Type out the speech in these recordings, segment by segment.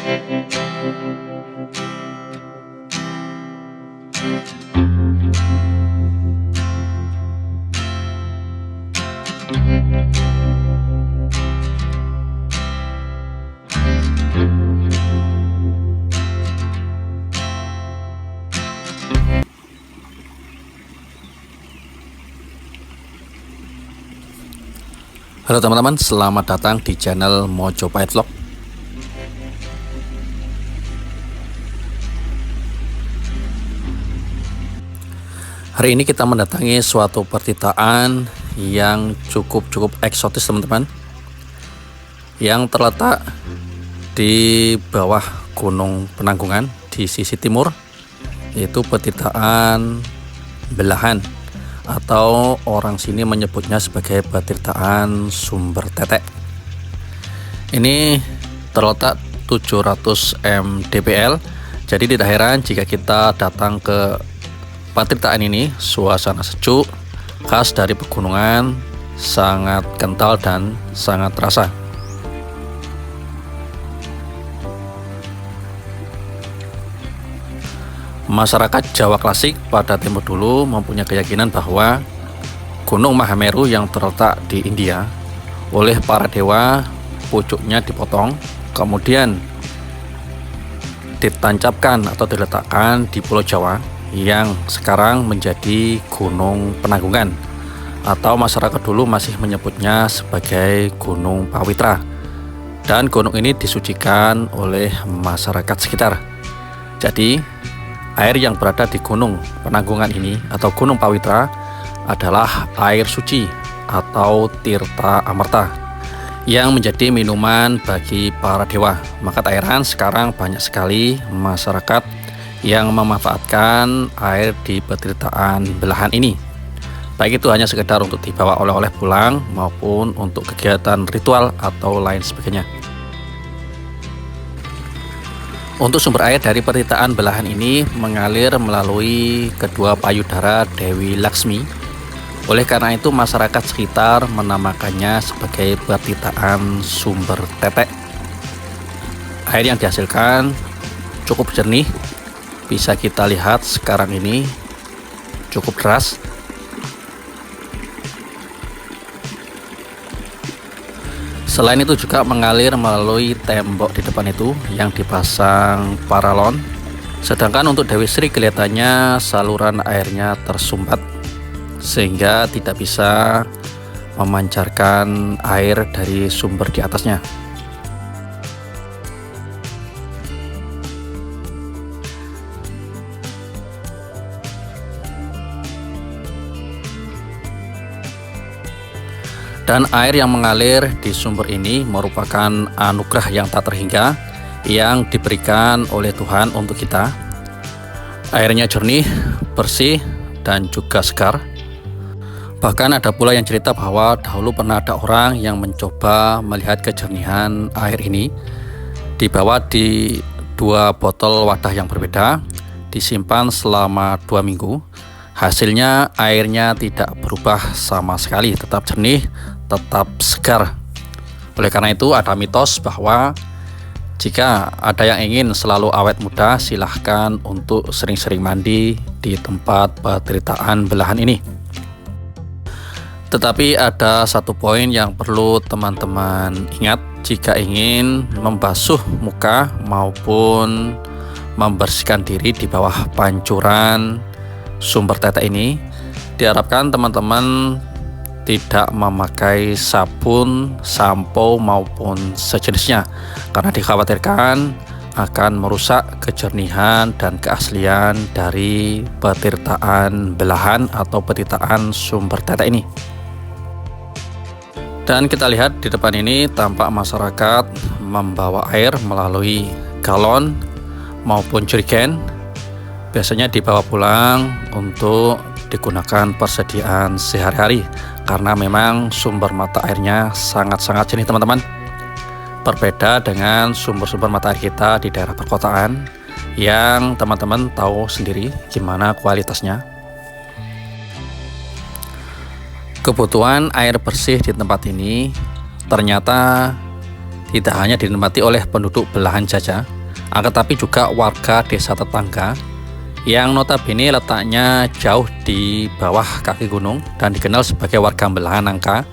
Halo teman-teman, selamat datang di channel Mojopahit Vlog. Hari ini kita mendatangi suatu pertitaan yang cukup eksotis teman-teman, yang terletak di bawah Gunung Penanggungan di sisi timur, yaitu pertitaan Belahan, atau orang sini menyebutnya sebagai pertitaan Sumber Tetek. Ini terletak 700 mdpl, jadi tidak heran jika kita datang ke pertitaan ini. Suasana sejuk khas dari pegunungan sangat kental dan sangat terasa. Masyarakat Jawa klasik pada tempo dulu mempunyai keyakinan bahwa Gunung Mahameru yang terletak di India oleh para dewa pucuknya dipotong, kemudian ditancapkan atau diletakkan di Pulau Jawa yang sekarang menjadi Gunung Penanggungan, atau masyarakat dulu masih menyebutnya sebagai Gunung Pawitra. Dan gunung ini disucikan oleh masyarakat sekitar. Jadi air yang berada di Gunung Penanggungan ini atau Gunung Pawitra adalah air suci atau tirta amerta yang menjadi minuman bagi para dewa. Maka tak heran sekarang banyak sekali masyarakat yang memanfaatkan air di pertitaan Belahan ini, baik itu hanya sekedar untuk dibawa oleh-oleh pulang maupun untuk kegiatan ritual atau lain sebagainya. Untuk sumber air dari pertitaan Belahan ini mengalir melalui kedua payudara Dewi Laksmi. Oleh karena itu masyarakat sekitar menamakannya sebagai pertitaan Sumber Tetek. Air yang dihasilkan cukup jernih, bisa kita lihat sekarang ini cukup deras. Selain itu juga mengalir melalui tembok di depan itu yang dipasang paralon. Sedangkan untuk Dewi Sri kelihatannya saluran airnya tersumbat sehingga tidak bisa memancarkan air dari sumber di atasnya. Dan air yang mengalir di sumber ini merupakan anugerah yang tak terhingga yang diberikan oleh Tuhan untuk kita. Airnya jernih, bersih, dan juga segar. Bahkan ada pula yang cerita bahwa dahulu pernah ada orang yang mencoba melihat kejernihan air ini, dibawa di 2 botol wadah yang berbeda, disimpan selama 2 minggu. Hasilnya airnya tidak berubah sama sekali, tetap jernih, tetap segar. Oleh karena itu ada mitos bahwa jika ada yang ingin selalu awet muda, silahkan untuk sering-sering mandi di tempat pertitaan Belahan ini. Tetapi ada satu poin yang perlu teman-teman ingat jika ingin membasuh muka maupun membersihkan diri di bawah pancuran Sumber Tetek ini. Diharapkan teman-teman tidak memakai sabun, sampo maupun sejenisnya, karena dikhawatirkan akan merusak kejernihan dan keaslian dari pertitaan Belahan atau pertitaan Sumber Tetek ini. Dan kita lihat di depan ini tampak masyarakat membawa air melalui galon maupun jerigen. Biasanya dibawa pulang untuk digunakan persediaan sehari-hari, karena memang sumber mata airnya sangat-sangat jernih teman-teman. Berbeda dengan sumber-sumber mata air kita di daerah perkotaan yang teman-teman tahu sendiri gimana kualitasnya. Kebutuhan air bersih di tempat ini ternyata tidak hanya dinikmati oleh penduduk Belahan saja, akan tapi juga warga desa tetangga yang notabene letaknya jauh di bawah kaki gunung dan dikenal sebagai warga Belahan Nangka,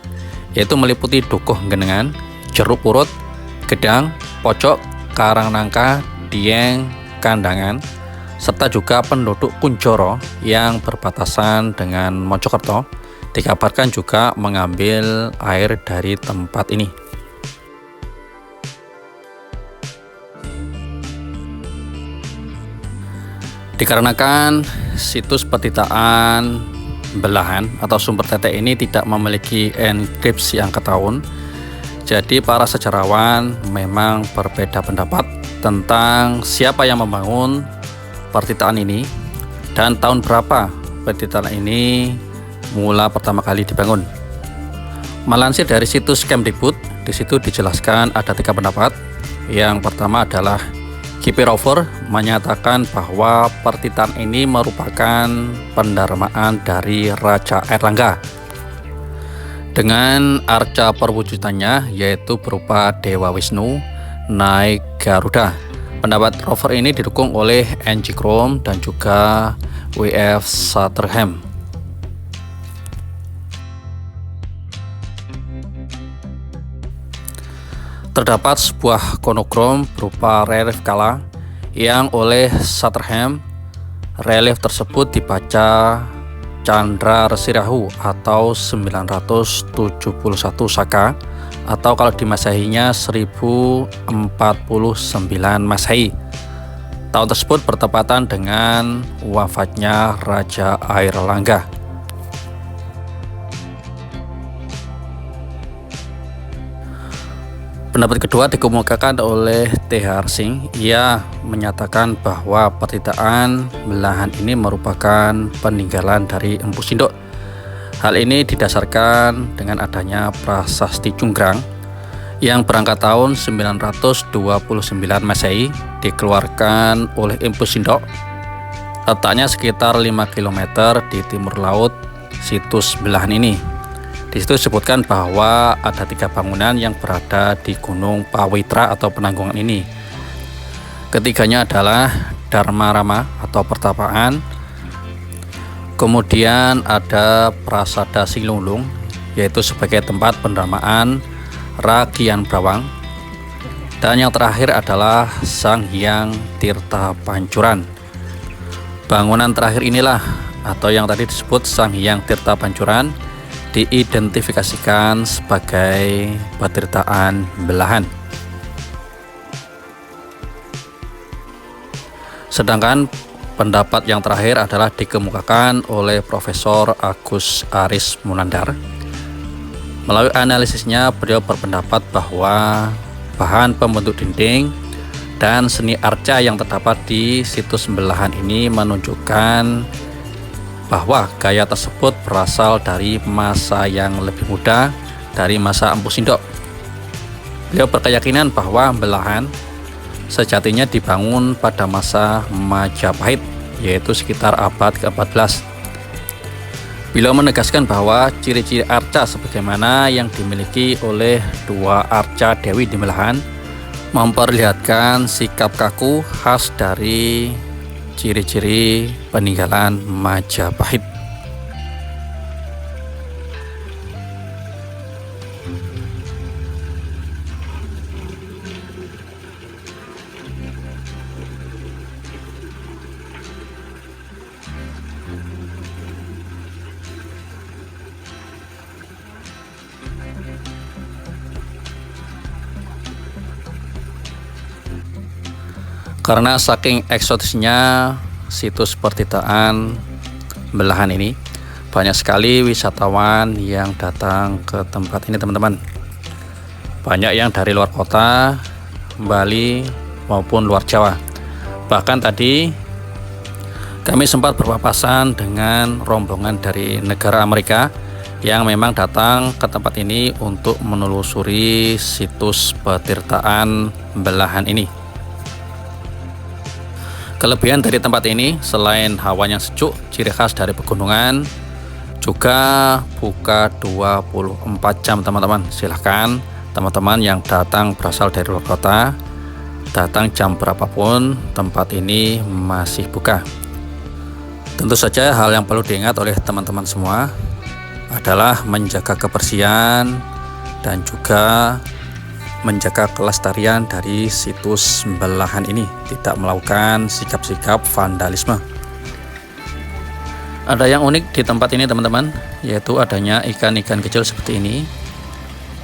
yaitu meliputi Dukuh Genengan, Jeruk Purut, Gedang, Pojok, Karangnangka, Dieng, Kandangan, serta juga penduduk Kunjoro yang berbatasan dengan Mojokerto dikabarkan juga mengambil air dari tempat ini. Dikarenakan situs petitaan Belahan atau sumber tetek ini tidak memiliki enkripsi angka tahun, jadi para sejarawan memang berbeda pendapat tentang siapa yang membangun pertitaan ini dan tahun berapa pertitaan ini mula pertama kali dibangun. Melansir dari situs Kemdikbud, di situ dijelaskan ada 3 pendapat. Yang pertama adalah KP Rover menyatakan bahwa pertitaan ini merupakan pendarmaan dari Raja Airlangga dengan arca perwujudannya yaitu berupa Dewa Wisnu naik Garuda. Pendapat Rover ini didukung oleh NG Chrome dan juga WF Sutherham. Terdapat sebuah konokrom berupa relief kala yang oleh Sutherham. Relief tersebut dibaca Chandra Resi Rahu atau 971 Saka, atau kalau di Masehinya 1049 Masehi. Tahun tersebut bertepatan dengan wafatnya Raja Airlangga. Pendapat kedua dikemukakan oleh T.H. Singh. Ia menyatakan bahwa pertitaan Belahan ini merupakan peninggalan dari Empu Sindok. Hal ini didasarkan dengan adanya prasasti Cunggrang yang berangkat tahun 929 Masehi dikeluarkan oleh Empu Sindok. Letaknya sekitar 5 km di timur laut situs Belahan ini. Di situ disebutkan bahwa ada 3 bangunan yang berada di Gunung Pawitra atau Penanggungan ini. Ketiganya adalah Dharmarama atau pertapaan. Kemudian ada Prasada Silunglung yaitu sebagai tempat pendramaan Ragian Brawang. Dan yang terakhir adalah Sang Hyang Tirta Pancuran. Bangunan terakhir inilah atau yang tadi disebut Sang Hyang Tirta Pancuran diidentifikasikan sebagai pertitaan Belahan. Sedangkan pendapat yang terakhir adalah dikemukakan oleh Profesor Agus Aris Munandar. Melalui analisisnya, beliau berpendapat bahwa bahan pembentuk dinding dan seni arca yang terdapat di situs Belahan ini menunjukkan bahwa gaya tersebut berasal dari masa yang lebih muda dari masa Empu Sindok. Beliau berkeyakinan bahwa Belahan sejatinya dibangun pada masa Majapahit, yaitu sekitar abad ke-14. Beliau menegaskan bahwa ciri-ciri arca sebagaimana yang dimiliki oleh 2 arca Dewi di Belahan memperlihatkan sikap kaku khas dari ciri-ciri peninggalan Majapahit. Karena saking eksotisnya situs pertitaan Belahan ini, banyak sekali wisatawan yang datang ke tempat ini, teman-teman. Banyak yang dari luar kota, Bali maupun luar Jawa. Bahkan tadi kami sempat berpapasan dengan rombongan dari negara Amerika yang memang datang ke tempat ini untuk menelusuri situs pertitaan Belahan ini. Kelebihan dari tempat ini selain hawanya sejuk, ciri khas dari pegunungan, juga buka 24 jam, teman-teman. Silahkan teman-teman yang datang berasal dari luar kota datang jam berapapun, tempat ini masih buka. Tentu saja hal yang perlu diingat oleh teman-teman semua adalah menjaga kebersihan dan juga menjaga kelestarian dari situs belahan ini, tidak melakukan sikap-sikap vandalisme. Ada yang unik di tempat ini teman-teman, yaitu adanya ikan-ikan kecil seperti ini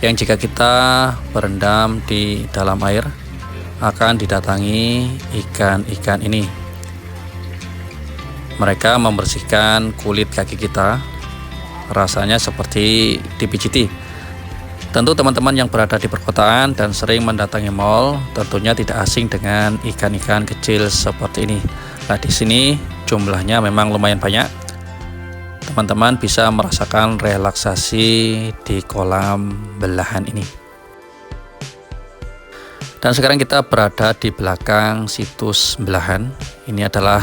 yang jika kita berendam di dalam air akan didatangi ikan-ikan ini. Mereka membersihkan kulit kaki kita, rasanya seperti dipijiti. Tentu teman-teman yang berada di perkotaan dan sering mendatangi mall tentunya tidak asing dengan ikan-ikan kecil seperti ini. Nah, di sini jumlahnya memang lumayan banyak. Teman-teman bisa merasakan relaksasi di kolam belahan ini. Dan sekarang kita berada di belakang situs belahan. Ini adalah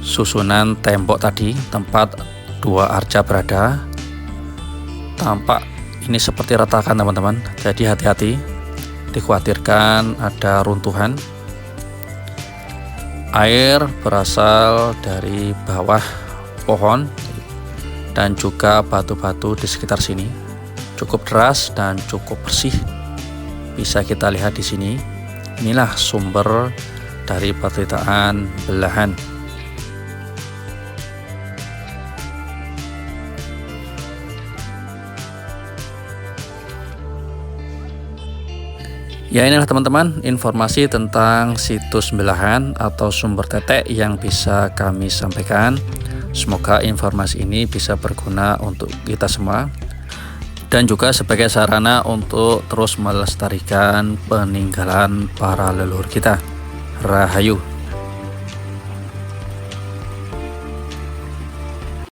susunan tembok tadi, tempat dua arca berada. Tampak ini seperti retakan teman-teman, jadi hati-hati, dikhawatirkan ada runtuhan. Air berasal dari bawah pohon dan juga batu-batu di sekitar sini. Cukup deras dan cukup bersih. Bisa kita lihat di sini. Inilah sumber dari penderitaan belahan. Ya, inilah teman-teman informasi tentang situs belahan atau sumber tetek yang bisa kami sampaikan. Semoga informasi ini bisa berguna untuk kita semua dan juga sebagai sarana untuk terus melestarikan peninggalan para leluhur kita. Rahayu.